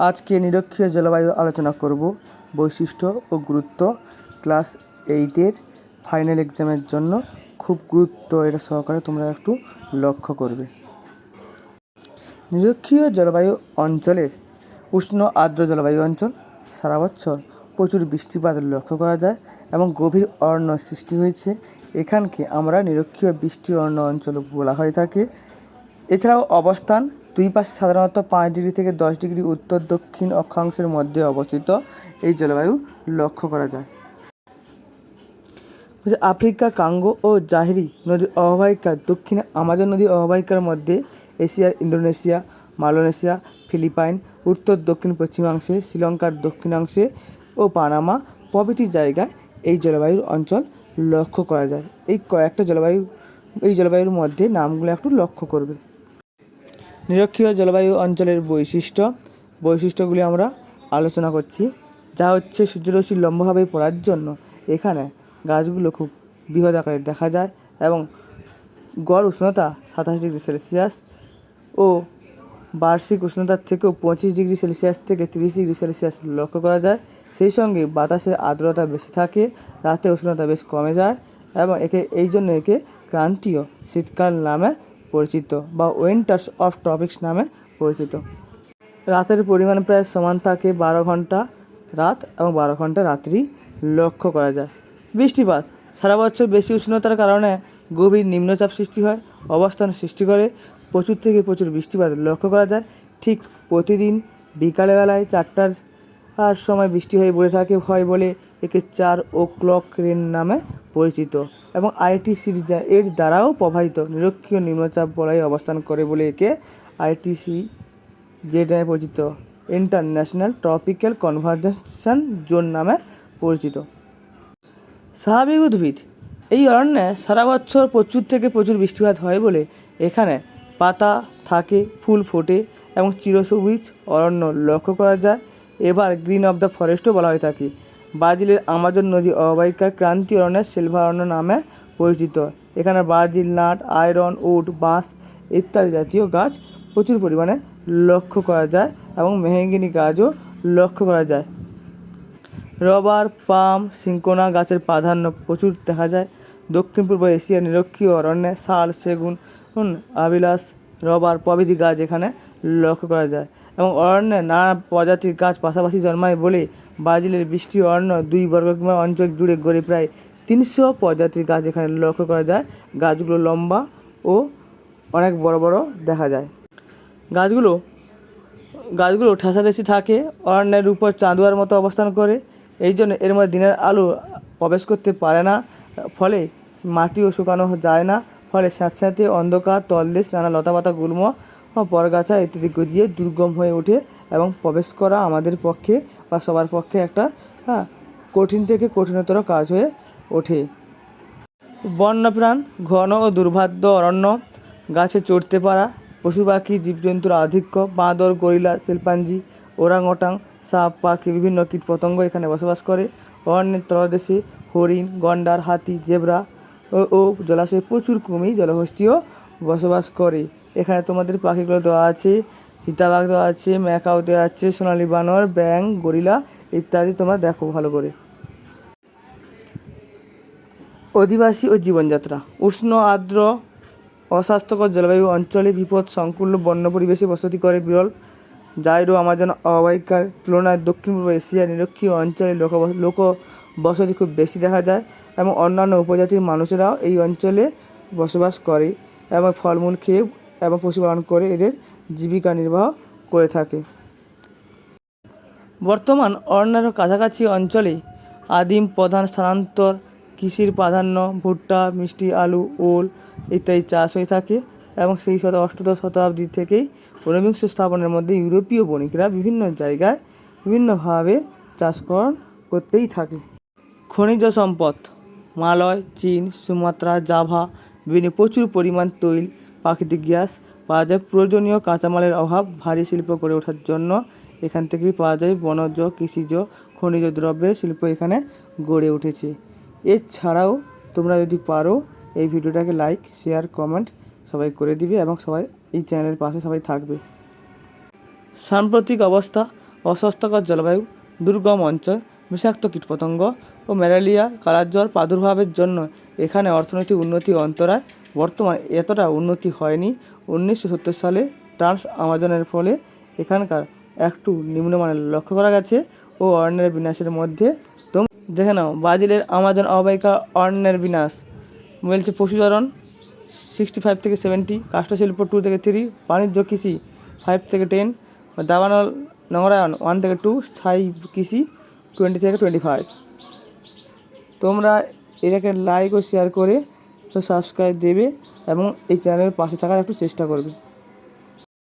আজকে নিরক্ষীয় জলবায়ু আলোচনা করব। বৈশিষ্ট্য ও গুরুত্ব ক্লাস 8-এর ফাইনাল এক্সামের জন্য খুব গুরুত্ব এটা সহকারে তোমরা একটু লক্ষ্য করবে। নিরক্ষীয় জলবায়ু অঞ্চলের উষ্ণ আর্দ্র জলবায়ু অঞ্চল, সারা বছর প্রচুর বৃষ্টিপাত লক্ষ্য করা যায় এবং গভীর অরণ্য সৃষ্টি হয়েছে। এখানকে আমরা নিরক্ষীয় বৃষ্টি অরণ্য অঞ্চল বলা হয়ে থাকে। এছাড়াও অবস্থান দুই পাশে সাধারণত 5 ডিগ্রি থেকে 10 ডিগ্রি উত্তর দক্ষিণ অক্ষাংশের মধ্যে অবস্থিত এই জলবায়ু লক্ষ্য করা যায়। আফ্রিকা কাঙ্গো ও জাহেরি নদীর অববাহিকা, দক্ষিণে আমাজন নদীর অববাহিকার মধ্যে এশিয়ার ইন্দোনেশিয়া, মালয়েশিয়া, ফিলিপাইন, উত্তর দক্ষিণ পশ্চিমাংশে শ্রীলঙ্কার দক্ষিণাংশে ও পানামা প্রভৃতি জায়গায় এই জলবায়ুর অঞ্চল লক্ষ্য করা যায়। এই জলবায়ুর মধ্যে নামগুলো একটু লক্ষ্য করবে। নিরক্ষীয় জলবায়ু অঞ্চলের বৈশিষ্ট্যগুলি আমরা আলোচনা করছি, যা হচ্ছে সূর্যরশ্মি লম্বভাবে পড়ার জন্য এখানে গাছগুলো খুব বৃহৎ আকারে দেখা যায় এবং গড় উষ্ণতা 27 ডিগ্রি সেলসিয়াস ও বার্ষিক উষ্ণতার থেকেও 25 ডিগ্রি সেলসিয়াস থেকে 30 ডিগ্রি সেলসিয়াস লক্ষ্য করা যায়। সেই সঙ্গে বাতাসের আর্দ্রতা বেশি থাকে, রাতে উষ্ণতা বেশ কমে যায় এবং এই জন্য একে ক্রান্তীয় শীতকাল নামে পরিচিত বা উইন্টার্স অফ ট্রপিক্স নামে পরিচিত। রাতের পরিমাণ প্রায় সমান থাকে, 12 ঘন্টা রাত এবং 12 ঘন্টা রাত্রি লক্ষ্য করা যায়। বৃষ্টিপাত সারা বছর বেশি উষ্ণতার কারণে গভীর নিম্নচাপ সৃষ্টি হয়, অবস্থান সৃষ্টি করে প্রচুর থেকে প্রচুর বৃষ্টিপাত লক্ষ্য করা যায়। ঠিক প্রতিদিন বিকালবেলায় 4টার সময় বৃষ্টি হয়ে পড়ে থাকে হয় বলে একে 4 o'clock রেন নামে পরিচিত এবং আইটিসির এর দ্বারাও প্রভাবিত নিরক্ষীয় নিম্নচাপ বলয়ে অবস্থান করে বলে একে আইটিসি যেটা পরিচিত ইন্টারন্যাশনাল ট্রপিক্যাল কনভারজেশন জোন নামে পরিচিত। স্বাভাবিক উদ্ভিদ এই অরণ্যে সারা বছর প্রচুর থেকে প্রচুর বৃষ্টিপাত হয় বলে এখানে পাতা থাকে, ফুল ফোটে এবং চিরসবুজ অরণ্য লক্ষ্য করা যায়। এবার গ্রিন অফ দ্য ফরেস্টও বলা হয়ে থাকে। ব্রাজিলের আমাজন নদী অববাহিকার ক্রান্তীয় অরণ্যের সিলভার অরণ্য নামে পরিচিত। এখানে ব্রাজিল নাট, আয়রন উড, বাঁশ ইত্যাদি জাতীয় গাছ প্রচুর পরিমাণে লক্ষ্য করা যায় এবং মেহগিনি গাছও লক্ষ্য করা যায়। রবার, পাম, সিনকোনা গাছের প্রাধান্য প্রচুর দেখা যায়। দক্ষিণ পূর্ব এশিয়ার নিরক্ষীয় অরণ্যে শাল, সেগুন, আবিলাস, রবার প্রভৃতি গাছ এখানে লক্ষ্য করা যায় এবং অরণ্যে নানা প্রজাতির গাছ পাশাপাশি জন্মায় বলে ব্রাজিলের বৃষ্টি অরণ্য 2 বর্গ কিমি অঞ্চল জুড়ে গড়ে প্রায় 300 প্রজাতির গাছ এখানে লক্ষ্য করা যায়। গাছগুলো লম্বা ও অনেক বড় বড় দেখা যায়। গাছগুলো ঠেসাঠেসি থাকে, অরণ্যের উপর চাঁদুয়ার মতো অবস্থান করে, এই জন্য এর মধ্যে দিনের আলো প্রবেশ করতে পারে না, ফলে মাটিও শুকানো যায় না, ফলে স্যাঁতস্যাঁতে অন্ধকার তলদেশ, নানা লতাপাতা, গুল্ম, পরগাছা ইত্যাদি গজিয়ে দুর্গম হয়ে ওঠে এবং প্রবেশ করা আমাদের পক্ষে বা সবার পক্ষে একটা কঠিন থেকে কঠিনতর কাজ হয়ে ওঠে। বন্যপ্রাণ ঘন ও দুর্ভেদ্য অরণ্য, গাছে চড়তে পারা, পশু পাখি জীবজন্তুর আধিক্য, বাঁদর, গরিলা, শিম্পাঞ্জি, ওরাংওটাং, সাপ, পাখি, বিভিন্ন কীটপতঙ্গ এখানে বসবাস করে। অরণ্যের তলদেশে হরিণ, গন্ডার, হাতি, জেব্রা ও জলাশয়ে প্রচুর কুমির, জলহস্তিও বসবাস করে। এখানে তোমাদের পাখিগুলো দেওয়া আছে, চিতাবাঘ দেওয়া আছে, ম্যাকাও দেওয়া আছে, সোনালি বানর, ব্যাঙ, গরিলা ইত্যাদি তোমরা দেখো ভালো করে। অধিবাসী ও জীবনযাত্রা উষ্ণ আর্দ্র অস্বাস্থ্যকর জলবায়ু অঞ্চলে বিপদ সংকুল বন্য পরিবেশে বসতি করে বিরল জাইরো আমাজন অববাহিকার তুলনায় দক্ষিণ পূর্ব এশিয়ার নিরক্ষীয় অঞ্চলে লোক বসতি খুব বেশি দেখা যায় এবং অন্যান্য উপজাতির মানুষেরাও এই অঞ্চলে বসবাস করে এবং ফলমূল খেয়ে এবং পশুপালন করে এদের জীবিকা নির্বাহ করে থাকে। বর্তমান অরণ্যের কাছাকাছি অঞ্চলে আদিম প্রধান স্থানান্তর কৃষির প্রাধান্য, ভুট্টা, মিষ্টি আলু, ওল ইত্যাদি চাষ হয়ে থাকে এবং সেই অষ্টাদশ শতাব্দী থেকেই ঊনবিংশ স্থাপনের মধ্যে ইউরোপীয় বণিকরা বিভিন্ন জায়গায় বিভিন্নভাবে চাষ করতেই থাকে। খনিজ সম্পদ মালয়, চীন, সুমাত্রা, জাভা বিভিন্ন প্রচুর পরিমাণ তৈল, প্রাকৃতিক গ্যাস পাওয়া যায়। প্রয়োজনীয় কাঁচামালের অভাব ভারী শিল্প গড়ে ওঠার জন্য এখান থেকেই পাওয়া যায় বনজ, কৃষিজ, খনিজ দ্রব্যের শিল্প এখানে গড়ে উঠেছে। এছাড়াও তোমরা যদি পারো এই ভিডিওটাকে লাইক, শেয়ার, কমেন্ট সবাই করে দিবে এবং সবাই এই চ্যানেলের পাশে সবাই থাকবে। সাম্প্রতিক অবস্থা অস্বাস্থ্যকর জলবায়ু, দুর্গম অঞ্চল, বিষাক্ত কীটপতঙ্গ ও ম্যালেরিয়া কালাজ্বর প্রাদুর্ভাবের জন্য এখানে অর্থনৈতিক উন্নতি অন্তরায়। বর্তমানে এতটা উন্নতি হয়নি। 1970 সালে ট্রান্স আমাজনের ফলে এখানকার একটু নিম্নমানের লক্ষ্য করা গেছে ও অরণ্যের বিনাশের মধ্যে। দেখে নাও ব্রাজিলের আমাজন অববাহিকা অরণ্যের বিনাশ বলছে। পশুচারণ 65 থেকে 70, কাষ্ঠশিল্প 2 থেকে 3, বাণিজ্য কৃষি 5 থেকে 10, দাবানল নগরায়ন 1 থেকে 2, স্থায়ী কৃষি 20 থেকে 25। তোমরা এটাকে লাইক ও শেয়ার করে সাবস্ক্রাইব দেবে এবং এই চ্যানেলের পাশে থাকার একটু চেষ্টা করবে।